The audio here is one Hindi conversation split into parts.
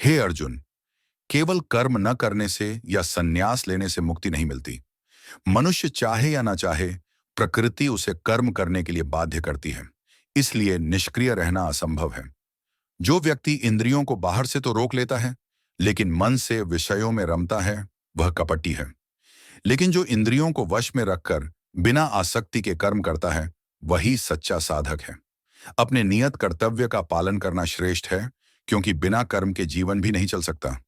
हे अर्जुन, केवल कर्म न करने से या संन्यास लेने से मुक्ति नहीं मिलती। मनुष्य चाहे या ना चाहे, प्रकृति उसे कर्म करने के लिए बाध्य करती है। इसलिए निष्क्रिय रहना असंभव है। जो व्यक्ति इंद्रियों को बाहर से तो रोक लेता है, लेकिन मन से विषयों में रमता है, वह कपटी है। लेकिन जो इंद्रियों को वश में रखकर बिना आसक्ति के कर्म करता है, वही सच्चा साधक है। अपने नियत कर्तव्य का पालन करना श्रेष्ठ है, क्योंकि बिना कर्म के जीवन भी नहीं चल सकता।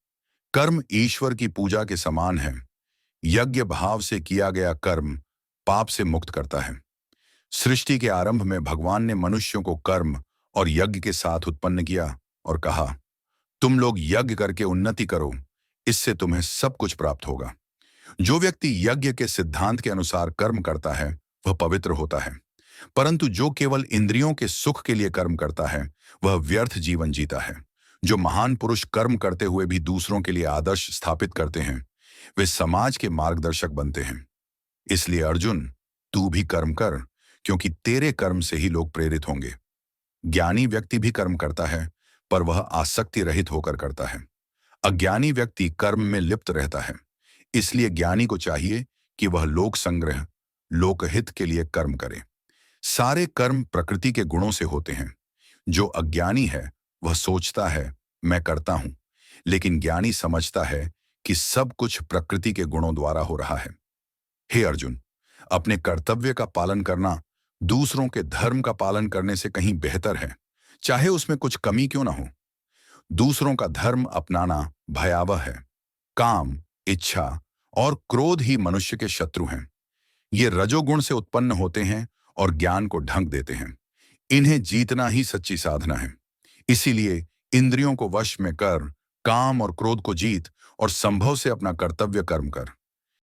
कर्म ईश्वर की पूजा के समान है। यज्ञ भाव से किया गया कर्म पाप से मुक्त करता है। सृष्टि के आरंभ में भगवान ने मनुष्यों को कर्म और यज्ञ के साथ उत्पन्न किया और कहा, तुम लोग यज्ञ करके उन्नति करो, इससे तुम्हें सब कुछ प्राप्त होगा। जो व्यक्ति यज्ञ के सिद्धांत के अनुसार कर्म करता है, वह पवित्र होता है। परंतु जो केवल इंद्रियों के सुख के लिए कर्म करता है, वह व्यर्थ जीवन जीता है। जो महान पुरुष कर्म करते हुए भी दूसरों के लिए आदर्श स्थापित करते हैं, वे समाज के मार्गदर्शक बनते हैं। इसलिए अर्जुन, तू भी कर्म कर, क्योंकि तेरे कर्म से ही लोग प्रेरित होंगे। ज्ञानी व्यक्ति भी कर्म करता है, पर वह आसक्ति रहित होकर करता है। अज्ञानी व्यक्ति कर्म में लिप्त रहता है। इसलिए ज्ञानी को चाहिए कि वह लोक संग्रह, लोकहित के लिए कर्म करे। सारे कर्म प्रकृति के गुणों से होते हैं। जो अज्ञानी है वह सोचता है मैं करता हूं, लेकिन ज्ञानी समझता है कि सब कुछ प्रकृति के गुणों द्वारा हो रहा है। हे अर्जुन, अपने कर्तव्य का पालन करना दूसरों के धर्म का पालन करने से कहीं बेहतर है, चाहे उसमें कुछ कमी क्यों ना हो। दूसरों का धर्म अपनाना भयावह है। काम, इच्छा और क्रोध ही मनुष्य के शत्रु हैं। ये रजोगुण से उत्पन्न होते हैं और ज्ञान को ढंक देते हैं। इन्हें जीतना ही सच्ची साधना है। इसीलिए इंद्रियों को वश में कर, काम और क्रोध को जीत और संभव से अपना कर्तव्य कर्म कर।